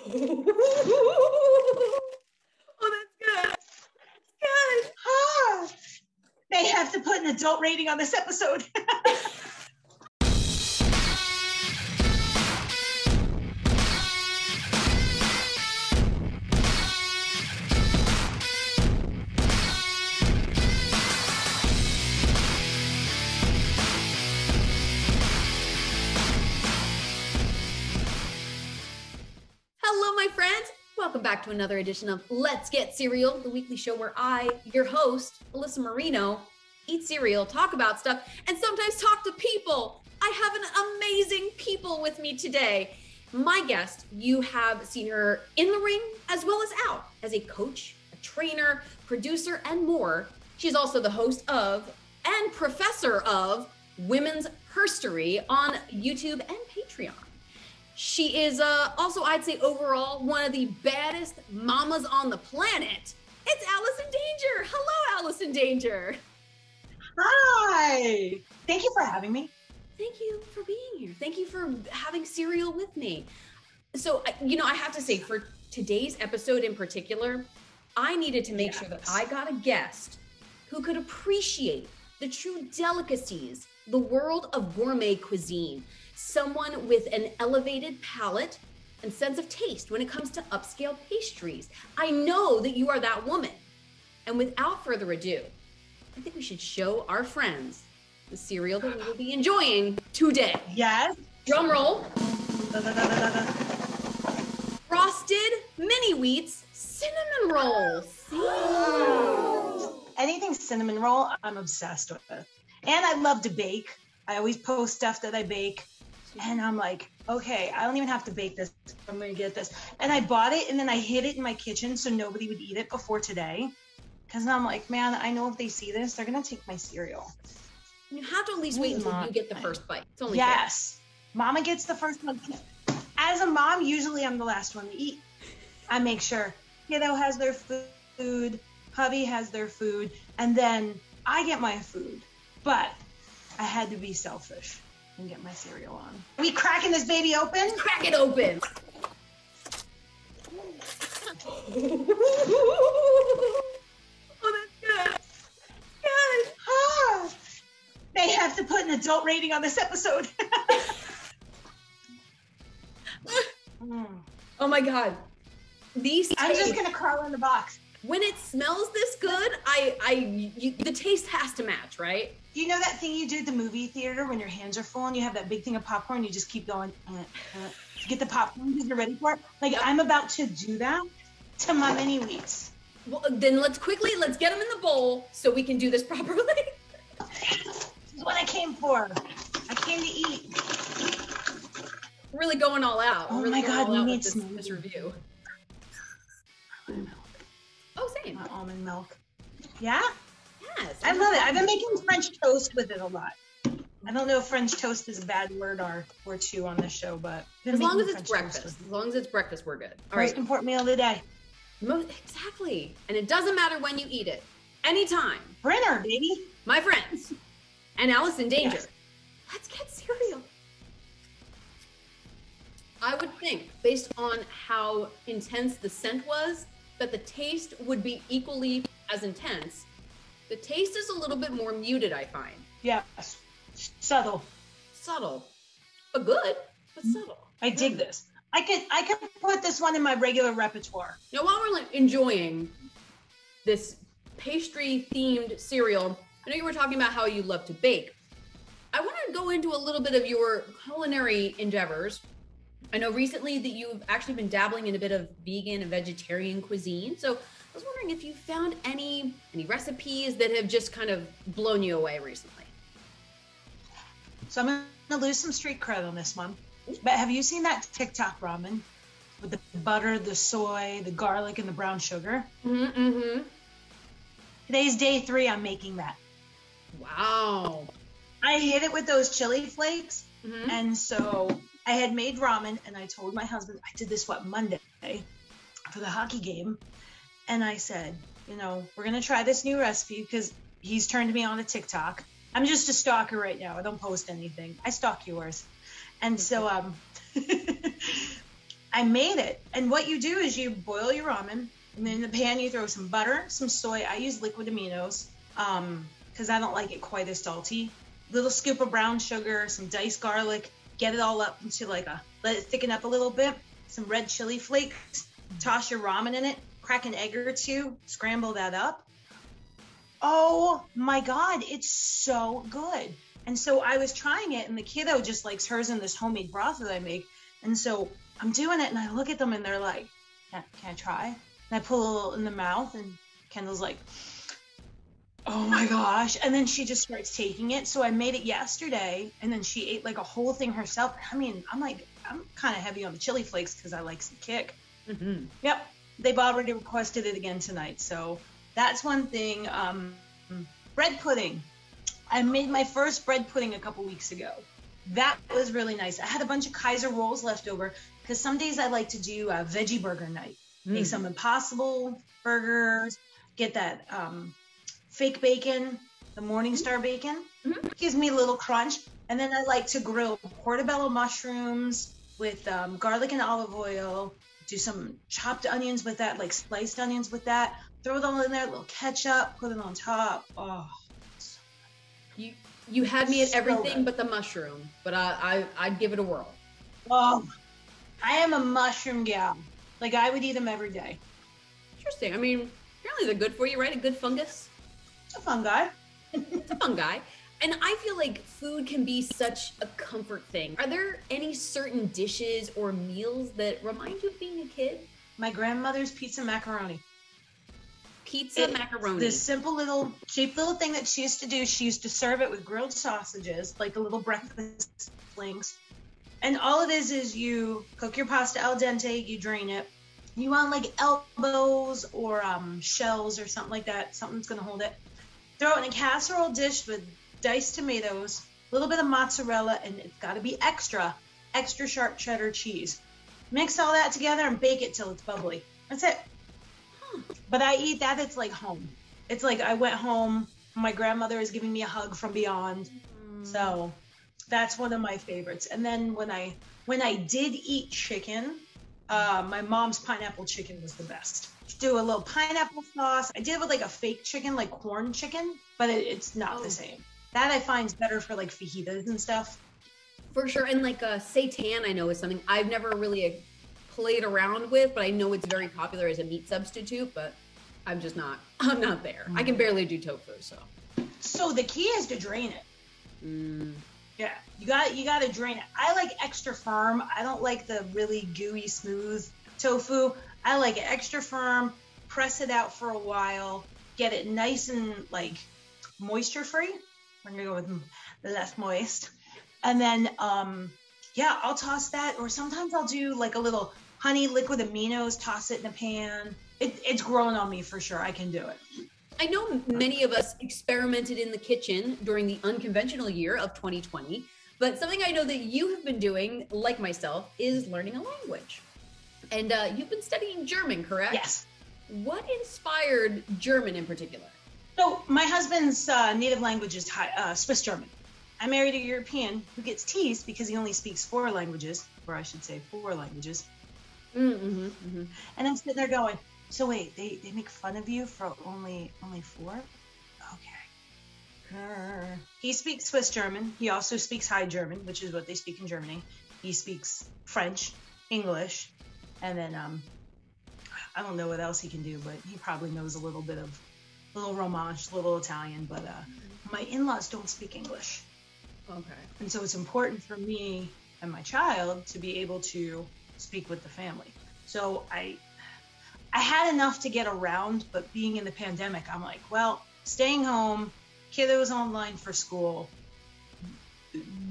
Oh, that's good. Good. Ah, they have to put an adult rating on this episode. Hello, my friends. Welcome back to another edition of Let's Get Cereal, the weekly show where I, your host, Alyssa Marino, eat cereal, talk about stuff, and sometimes talk to people. I have an amazing people with me today. My guest, you have seen her in the ring as well as out as a coach, a trainer, producer, and more. She's also the host of and professor of Women's Herstory on YouTube and Patreon. She is also, I'd say overall, one of the baddest mamas on the planet. It's Allison Danger. Hello, Allison Danger. Hi. Thank you for having me. Thank you for being here. Thank you for having cereal with me. So, I have to say, for today's episode in particular, I needed to make sure that I got a guest who could appreciate the true delicacies, the world of gourmet cuisine. Someone with an elevated palate and sense of taste when it comes to upscale pastries. I know that you are that woman. And without further ado, I think we should show our friends the cereal that we will be enjoying today. Yes. Drum roll. Frosted mini wheats cinnamon rolls. Anything cinnamon roll, I'm obsessed with it. And I love to bake. I always post stuff that I bake. And I'm like, okay, I don't even have to bake this. I'm going to get this. And I bought it and then I hid it in my kitchen so nobody would eat it before today. Because I'm like, man, I know if they see this, they're going to take my cereal. You have to at least wait until you get the first bite. It's only yes. Fair. Mama gets the first one. As a mom, usually I'm the last one to eat. I make sure kiddo has their food, hubby has their food, and then I get my food. But I had to be selfish and get my cereal on. Are we cracking this baby open? Crack it open. Oh, that's good. Good. Ah, they have to put an adult rating on this episode. Oh my God. I'm just gonna crawl in the box. When it smells this good, the taste has to match, right? Do you know that thing you do at the movie theater when your hands are full and you have that big thing of popcorn, you just keep going to get the popcorn because you're ready for it? Like, I'm about to do that to my mini wheats. Well, then let's get them in the bowl so we can do this properly. This is what I came for. I came to eat. We're really going all out. Oh my God, we need this review. Oh, same. Almond milk. Yeah? Yes. I love it. I've been making French toast with it a lot. I don't know if French toast is a bad word or two on this show, but as long as it's breakfast. As long as it's breakfast, we're good. All Most important meal of the day. Exactly. And it doesn't matter when you eat it. Anytime. Brenner, baby. My friends. And Allison Danger. Yes. Let's get cereal. I would think, based on how intense the scent was, that the taste would be equally as intense. The taste is a little bit more muted, I find. Yes. Subtle. Subtle. But good, but subtle. I dig this. I could put this one in my regular repertoire. Now, while we're enjoying this pastry-themed cereal, I know you were talking about how you love to bake. I want to go into a little bit of your culinary endeavors. I know recently that you've actually been dabbling in a bit of vegan and vegetarian cuisine. So I was wondering if you found any recipes that have just kind of blown you away recently. So I'm going to lose some street cred on this one. But have you seen that TikTok ramen with the butter, the soy, the garlic, and the brown sugar? Mm-hmm. Today's day 3. I'm making that. Wow. I hit it with those chili flakes. Mm-hmm. And so I had made ramen, and I told my husband, I did this, Monday for the hockey game. And I said, we're going to try this new recipe because he's turned me on to TikTok. I'm just a stalker right now. I don't post anything. I stalk yours. And so I I made it. And what you do is you boil your ramen, and then in the pan you throw some butter, some soy. I use liquid aminos because I don't like it quite as salty. Little scoop of brown sugar, some diced garlic. Get it all up into let it thicken up a little bit. Some red chili flakes. Toss your ramen in it. Crack an egg or two. Scramble that up. Oh my God, it's so good. And so I was trying it, and the kiddo just likes hers in this homemade broth that I make. And so I'm doing it, and I look at them, and they're like, can I try? And I pull a little in the mouth, and Kendall's like, oh my gosh. And then she just starts taking it. So I made it yesterday, and then she ate like a whole thing herself. I mean, I'm kind of heavy on the chili flakes because I like some kick. Mm-hmm. Yep. They've already requested it again tonight. So that's one thing. Bread pudding. I made my first bread pudding a couple weeks ago. That was really nice. I had a bunch of Kaiser rolls left over because some days I like to do a veggie burger night. Make some Impossible burgers, get that fake bacon, the Morningstar bacon. Mm-hmm. Gives me a little crunch. And then I like to grill portobello mushrooms with garlic and olive oil. Do some chopped onions with that, like sliced onions with that. Throw it all in there, a little ketchup, put it on top. Oh, you had me at everything but the mushroom, but I'd give it a whirl. Oh, I am a mushroom gal. Like I would eat them every day. Interesting. I mean, apparently they're good for you, right? A good fungus. It's a fungi. It's a fungi. And I feel like food can be such a comfort thing. Are there any certain dishes or meals that remind you of being a kid? My grandmother's pizza macaroni. Macaroni. This simple little, cheap little thing that she used to do. She used to serve it with grilled sausages, like the little breakfast flings. And all it is you cook your pasta al dente, you drain it. You want like elbows or shells or something like that. Something's going to hold it. Throw it in a casserole dish with diced tomatoes, a little bit of mozzarella, and it's got to be extra sharp cheddar cheese. Mix all that together and bake it till it's bubbly. That's it. But I eat that, it's like home. It's like I went home, my grandmother is giving me a hug from beyond. So that's one of my favorites. And then when I did eat chicken, my mom's pineapple chicken was the best. Do a little pineapple sauce. I did it with like a fake chicken, like corn chicken, but it's not the same. That I find is better for like fajitas and stuff. For sure. And like seitan, I know is something I've never really played around with, but I know it's very popular as a meat substitute, but I'm not there. I can barely do tofu, So the key is to drain it. Yeah, you got to drain it. I like extra firm. I don't like the really gooey, smooth tofu. I like it extra firm. Press it out for a while. Get it nice and like moisture free. We're gonna go with less moist. And then I'll toss that. Or sometimes I'll do like a little honey liquid aminos. Toss it in a pan. It's grown on me for sure. I can do it. I know many of us experimented in the kitchen during the unconventional year of 2020, but something I know that you have been doing, like myself, is learning a language. And you've been studying German, correct? Yes. What inspired German in particular? So my husband's native language is Swiss German. I married a European who gets teased because he only speaks 4 languages, or I should say 4 languages. And I'm sitting there going, so wait, they make fun of you for only 4? Okay. He speaks Swiss German. He also speaks High German, which is what they speak in Germany. He speaks French, English, and then I don't know what else he can do, but he probably knows a little bit of little Romansh, little Italian. But my in-laws don't speak English. Okay. And so it's important for me and my child to be able to speak with the family. So I had enough to get around, but being in the pandemic, I'm like, well, staying home, kiddos online for school,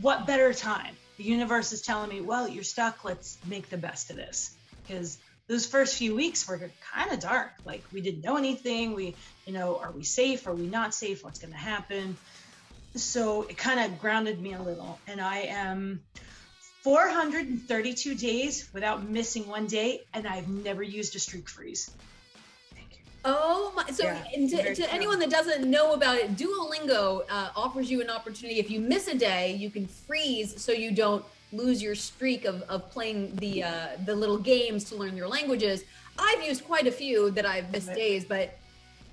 what better time? The universe is telling me, well, you're stuck. Let's make the best of this. Because those first few weeks were kind of dark. Like we didn't know anything. Are we safe? Are we not safe? What's going to happen? So it kind of grounded me a little. And I am 432 days without missing one day, and I've never used a streak freeze. Thank you. Oh my! So to anyone that doesn't know about it, Duolingo offers you an opportunity. If you miss a day, you can freeze so you don't lose your streak of playing the little games to learn your languages. I've used quite a few that I've missed days, but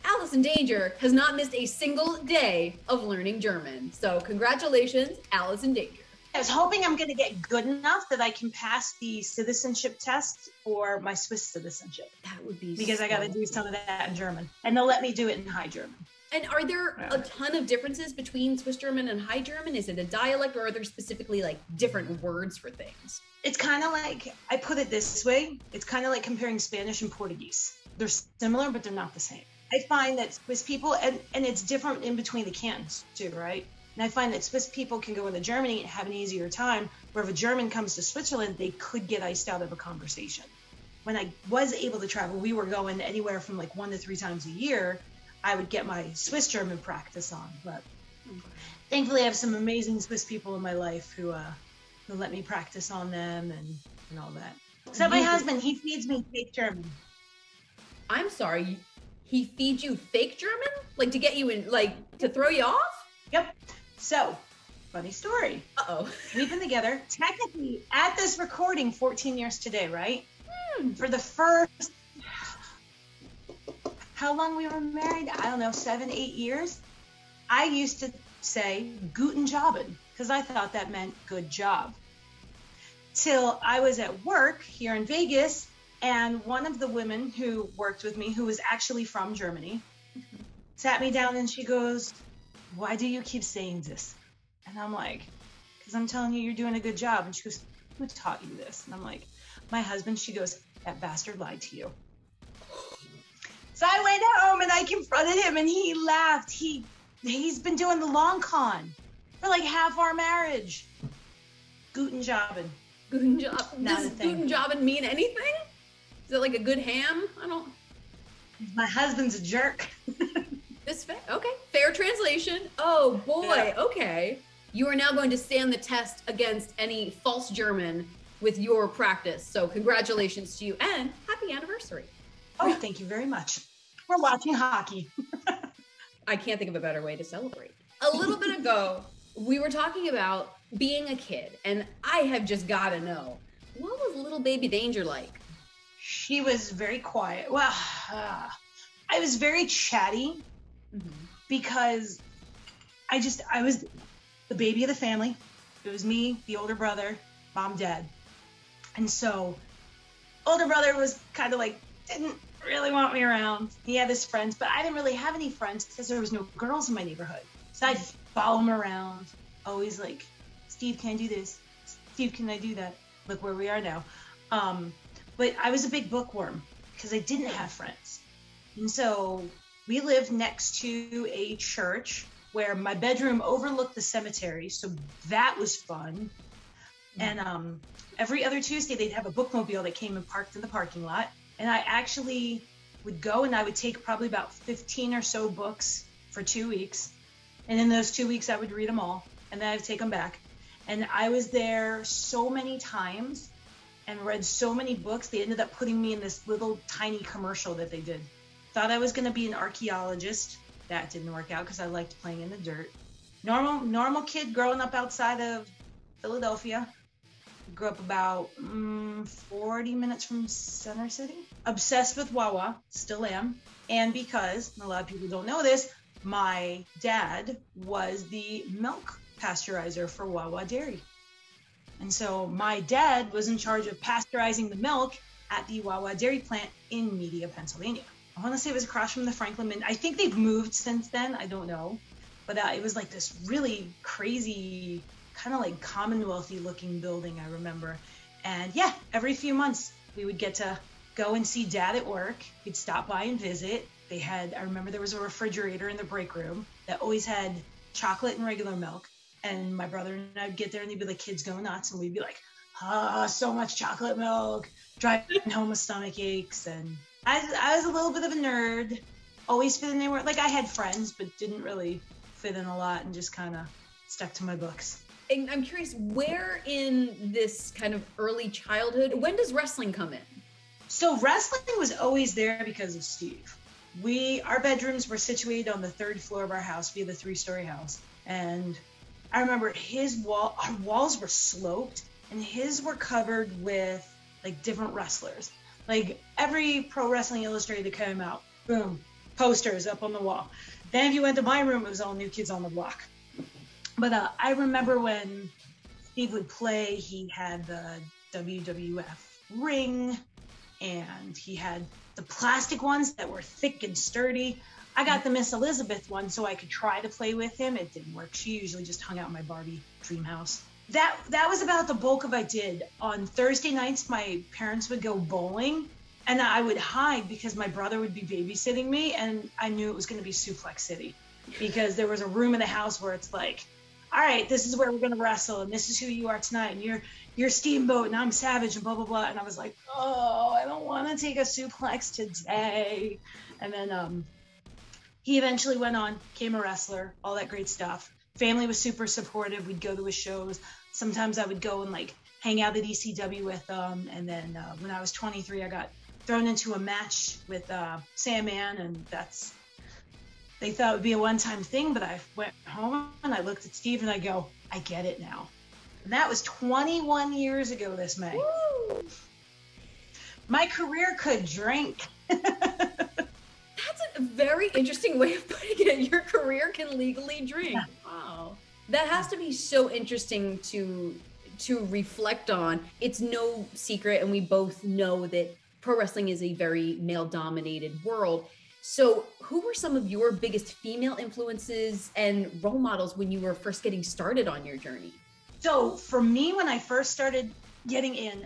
Allison Danger has not missed a single day of learning German. So congratulations, Allison Danger. I was hoping I'm going to get good enough that I can pass the citizenship test for my Swiss citizenship. That would be because I got to do some of that in German, and they'll let me do it in High German. And are there a ton of differences between Swiss German and High German? Is it a dialect, or are there specifically like different words for things? It's kind of like, I put it this way, it's kind of like comparing Spanish and Portuguese. They're similar, but they're not the same. I find that Swiss people, and it's different in between the cantons too, right? And I find that Swiss people can go into Germany and have an easier time, where if a German comes to Switzerland, they could get iced out of a conversation. When I was able to travel, we were going anywhere from like 1 to 3 times a year. I would get my Swiss German practice on, but thankfully I have some amazing Swiss people in my life who let me practice on them and all that. Except my husband, he feeds me fake German. I'm sorry, he feeds you fake German? Like to get you in, like to throw you off? Yep. So, funny story. Uh-oh. We've been together, technically, at this recording, 14 years today, right? For the first, how long we were married? I don't know, 7, 8 years. I used to say Guten Jobben, because I thought that meant good job. Till I was at work here in Vegas, and one of the women who worked with me, who was actually from Germany, sat me down and she goes, "Why do you keep saying this?" And I'm like, "Because I'm telling you you're doing a good job." And she goes, "Who taught you this?" And I'm like, "My husband." She goes, "That bastard lied to you." So I went home and I confronted him and he laughed. He's been doing the long con for like half our marriage. Guten Jobben. Guten Job. Does Guten Jobben mean anything? Is it like a good ham? I don't. My husband's a jerk. Okay, fair translation. Oh boy, Yeah. Okay. You are now going to stand the test against any false German with your practice. So congratulations to you and happy anniversary. Oh, thank you very much. We're watching hockey. I can't think of a better way to celebrate. A little bit ago, we were talking about being a kid, and I have just got to know, what was little baby Danger like? She was very quiet. Well, I was very chatty because I was the baby of the family. It was me, the older brother, mom, dad. And so older brother was kind of like, didn't really want me around. He had his friends, but I didn't really have any friends because there was no girls in my neighborhood. So I'd follow him around, always like, "Steve, can I do this? Steve, can I do that?" Look where we are now. But I was a big bookworm because I didn't have friends. And so we lived next to a church where my bedroom overlooked the cemetery. So that was fun. And every other Tuesday, they'd have a bookmobile that came and parked in the parking lot. And I actually would go and I would take probably about 15 or so books for 2 weeks. And in those 2 weeks, I would read them all. And then I'd take them back. And I was there so many times and read so many books. They ended up putting me in this little tiny commercial that they did. Thought I was going to be an archaeologist. That didn't work out because I liked playing in the dirt. Normal kid growing up outside of Philadelphia. Grew up about 40 minutes from Center City. Obsessed with Wawa, still am. And because, a lot of people don't know this, my dad was the milk pasteurizer for Wawa Dairy. And so my dad was in charge of pasteurizing the milk at the Wawa Dairy plant in Media, Pennsylvania. I want to say it was across from the Franklin Mint. I think they've moved since then. I don't know. But it was like this really crazy, kind of like Commonwealthy looking building, I remember. And yeah, every few months we would get to go and see Dad at work. He'd stop by and visit. I remember there was a refrigerator in the break room that always had chocolate and regular milk. And my brother and I would get there and they'd be like, "Kids go nuts." And we'd be like, so much chocolate milk, driving home with stomach aches. And I was a little bit of a nerd, always fit in anywhere. Like I had friends, but didn't really fit in a lot and just kind of stuck to my books. And I'm curious, where in this kind of early childhood, when does wrestling come in? So wrestling was always there because of Steve. Our bedrooms were situated on the 3rd floor of our house. We had a 3-story house. And I remember our walls were sloped and his were covered with like different wrestlers. Like every Pro Wrestling Illustrated that came out, boom, posters up on the wall. Then if you went to my room, it was all New Kids on the Block. But I remember when Steve would play, he had the WWF ring, and he had the plastic ones that were thick and sturdy. I got the Miss Elizabeth one so I could try to play with him. It didn't work. She usually just hung out in my Barbie dream house. That was about the bulk of what I did. On Thursday nights, my parents would go bowling, and I would hide because my brother would be babysitting me, and I knew it was going to be Suplex City because there was a room in the house where it's like, all right, this is where we're going to wrestle, and this is who you are tonight, and you're Steamboat, and I'm Savage, and blah, blah, blah. And I was like, oh, I don't want to take a suplex today. And then he eventually went on, became a wrestler, all that great stuff. Family was super supportive. We'd go to his shows. Sometimes I would go and like hang out at ECW with them. And then when I was 23, I got thrown into a match with Sandman, and they thought it would be a one-time thing, but I went home and I looked at Steve and I go, I get it now. And that was 21 years ago this May. Woo! My career could drink. That's a very interesting way of putting it. Your career can legally drink. Wow. That has to be so interesting to reflect on. It's no secret, and we both know that pro wrestling is a very male-dominated world. So who were some of your biggest female influences and role models when you were first getting started on your journey? So for me, when I first started getting in,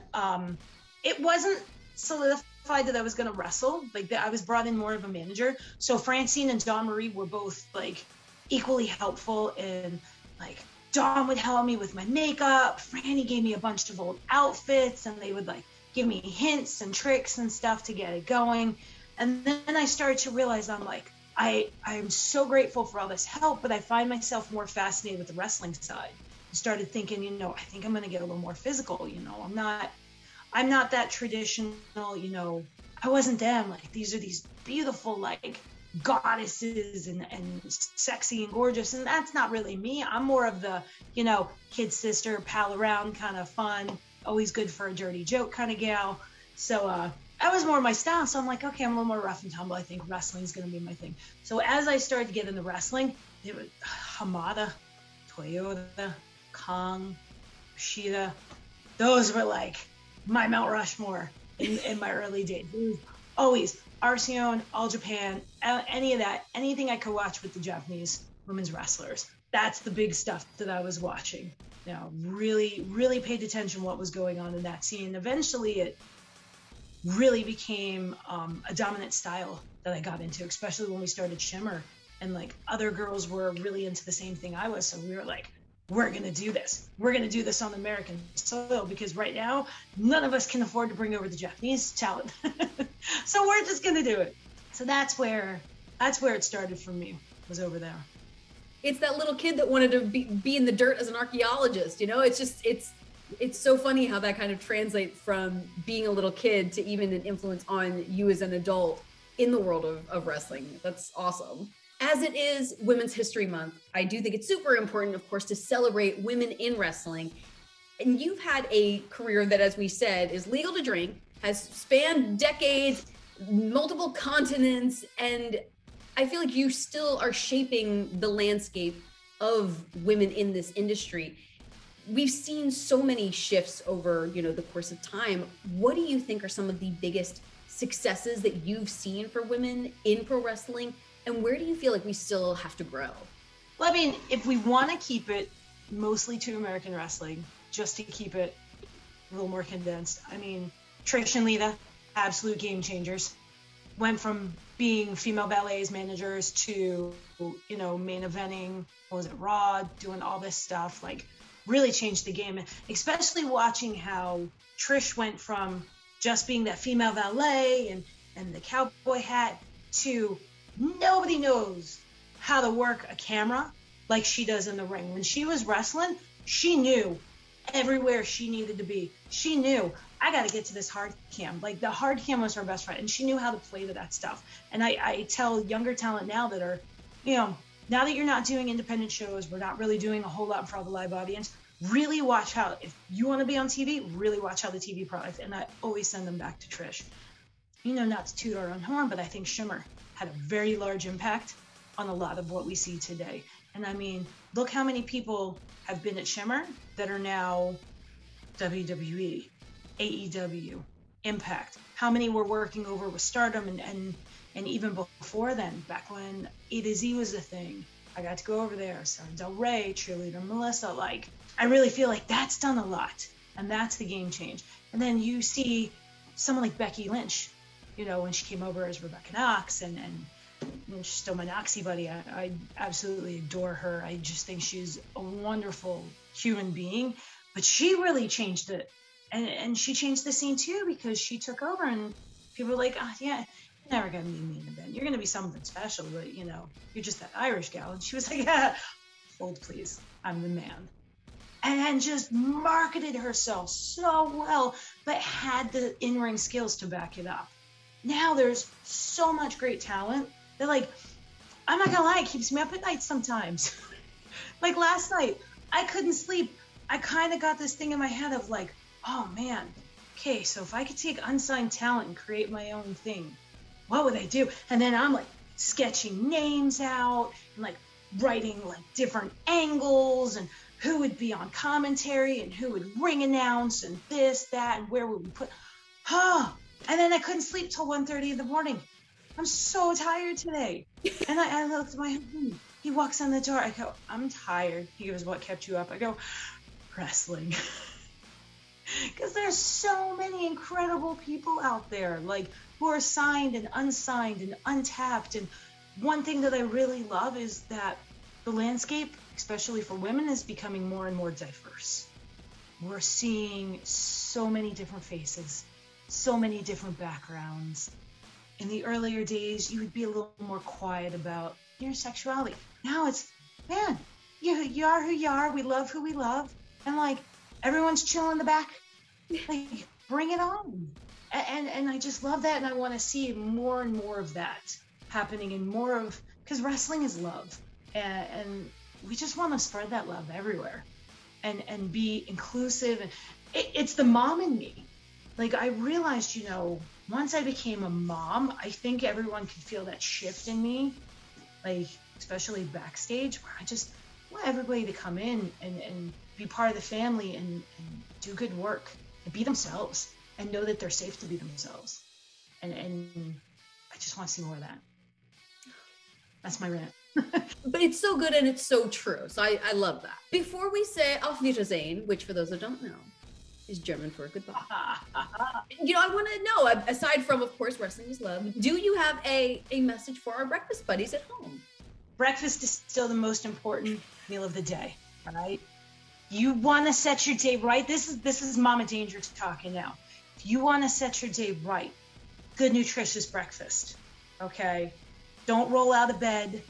it wasn't solidified that I was going to wrestle. Like I was brought in more of a manager. So Francine and Dawn Marie were both like equally helpful, and like Dawn would help me with my makeup. Franny gave me a bunch of old outfits, and they would like give me hints and tricks and stuff to get it going. And then I started to realize I'm like, I'm so grateful for all this help, but I find myself more fascinated with the wrestling side. I started thinking, I think I'm going to get a little more physical. I'm not that traditional, I wasn't them. Like these are these beautiful, like goddesses and sexy and gorgeous. And that's not really me. I'm more of the, kid sister, pal around, kind of fun, always good for a dirty joke kind of gal. So, that was more my style. So I'm like, okay, I'm a little more rough and tumble. I think wrestling is going to be my thing. So as I started to get into wrestling, it was Hamada, Toyota, Kong, Kushida. Those were like my Mount Rushmore in my early days. Always Arceon, All Japan, any of that, anything I could watch with the Japanese women's wrestlers. That's the big stuff that I was watching. Really, really paid attention to what was going on in that scene. Eventually it really became a dominant style that I got into, especially when we started Shimmer, and like other girls were really into the same thing I was. So we were like, we're going to do this. We're going to do this on American soil, because right now, none of us can afford to bring over the Japanese talent. So we're just going to do it. So that's where it started for me, was over there. It's that little kid that wanted to be in the dirt as an archaeologist. It's so funny how that kind of translates from being a little kid to even an influence on you as an adult in the world of wrestling. That's awesome. As it is Women's History Month, I do think it's super important, of course, to celebrate women in wrestling. And you've had a career that, as we said, is legal to drink, has spanned decades, multiple continents, and I feel like you still are shaping the landscape of women in this industry. We've seen so many shifts over, the course of time. What do you think are some of the biggest successes that you've seen for women in pro wrestling? And where do you feel like we still have to grow? Well, I mean, if we want to keep it mostly to American wrestling, just to keep it a little more condensed, I mean, Trish and Lita, absolute game changers. Went from being female ballets managers to, main eventing, Raw, doing all this stuff, like really changed the game. Especially watching how Trish went from just being that female valet and the cowboy hat to nobody knows how to work a camera like she does in the ring. When she was wrestling, she knew everywhere she needed to be. She knew, I got to get to this hard cam. Like the hard cam was her best friend, and she knew how to play to that stuff. And I tell younger talent now that are, now that you're not doing independent shows, we're not really doing a whole lot for all the live audience, really watch how, if you want to be on TV, really watch how the TV product, and I always send them back to Trish. You know, not to toot our own horn, but I think Shimmer had a very large impact on a lot of what we see today. And I mean, look how many people have been at Shimmer that are now WWE, AEW, Impact. How many were working over with Stardom and even before then, back when A to Z was a thing. I got to go over there, Sarah Del Rey, cheerleader Melissa. Like, I really feel like that's done a lot, and that's the game change. And then you see someone like Becky Lynch, you know, when she came over as Rebecca Knox, and she's still my Noxie buddy. I absolutely adore her. I just think she's a wonderful human being, but she really changed it. And she changed the scene too, because she took over and people were like, oh, yeah, you're never going to be me in the band. You're going to be something special, but you know, you're just that Irish gal. And she was like, yeah, hold please, I'm the man. And just marketed herself so well, but had the in-ring skills to back it up. Now there's so much great talent that, like, I'm not gonna lie, it keeps me up at night sometimes. Like last night, I couldn't sleep. I kind of got this thing in my head of like, oh man, okay, so if I could take unsigned talent and create my own thing, what would I do? And then I'm like sketching names out and like writing like different angles and who would be on commentary and who would ring announce and this, that, and where would we put, and then I couldn't sleep till 1:30 in the morning. I'm so tired today. And I looked at my husband. He walks in the door. I go, I'm tired. He goes, what kept you up? I go, wrestling. Because there's so many incredible people out there, like, who are signed and unsigned and untapped. And one thing that I really love is that the landscape, especially for women, is becoming more and more diverse. We're seeing so many different faces, so many different backgrounds. In the earlier days, you would be a little more quiet about your sexuality. Now it's, man, you are who you are. We love who we love. And like, everyone's chilling in the back. Like, bring it on. And I just love that. And I want to see more and more of that happening, and more of, because wrestling is love. And we just want to spread that love everywhere and be inclusive. And it's the mom in me. Like, I realized, you know, once I became a mom, I think everyone could feel that shift in me, like, especially backstage, where I just want everybody to come in and be part of the family and do good work and be themselves and know that they're safe to be themselves. And I just want to see more of that. That's my rant. But it's so good and it's so true. So I love that. Before we say Auf Wiedersehen, which for those that don't know is German for goodbye. You know, I want to know, aside from, of course, wrestling is love, do you have a message for our breakfast buddies at home? Breakfast is still the most important meal of the day, all right? You want to set your day right. This is Mama Danger talking now. If you want to set your day right, good nutritious breakfast, okay? Don't roll out of bed,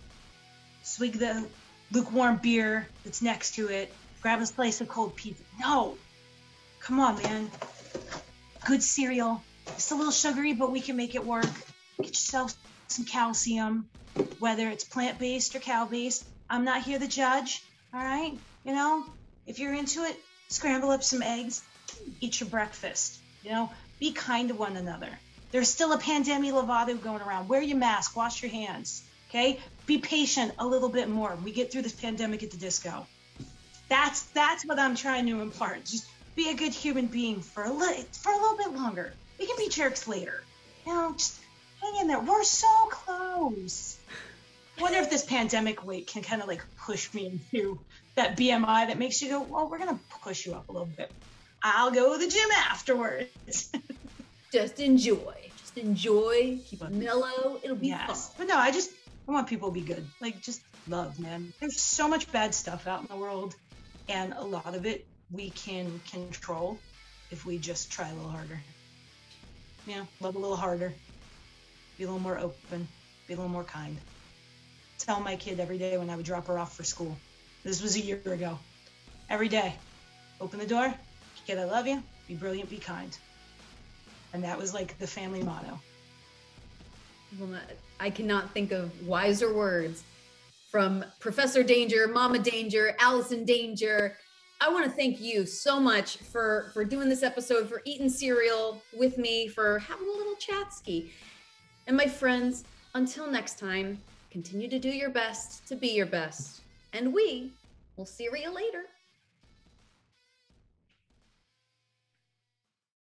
swig the lukewarm beer that's next to it, grab a slice of cold pizza. No, come on, man. Good cereal. It's a little sugary, but we can make it work. Get yourself some calcium, whether it's plant-based or cow-based. I'm not here to judge, all right? You know, if you're into it, scramble up some eggs, eat your breakfast. You know, be kind to one another. There's still a pandemic Lovato going around. Wear your mask, wash your hands, okay? Be patient a little bit more. We get through this pandemic at the disco. That's what I'm trying to impart. Just be a good human being for a little bit longer. We can be jerks later. You know, just hang in there. We're so close. I wonder if this pandemic weight can kind of like push me into that BMI that makes you go, well, we're going to push you up a little bit. I'll go to the gym afterwards. Just enjoy. Keep it mellow. It'll be fun. But no, I want people to be good. Like, just love, man. There's so much bad stuff out in the world, and a lot of it we can control if we just try a little harder. Yeah, love a little harder. Be a little more open. Be a little more kind. Tell my kid every day when I would drop her off for school. This was a year ago. Every day. Open the door. Kid, I love you. Be brilliant. Be kind. And that was like the family motto. Well, I cannot think of wiser words from Professor Danger, Mama Danger, Allison Danger. I want to thank you so much for doing this episode, for eating cereal with me, for having a little chat-ski. And my friends, until next time, continue to do your best to be your best. And we will see you later.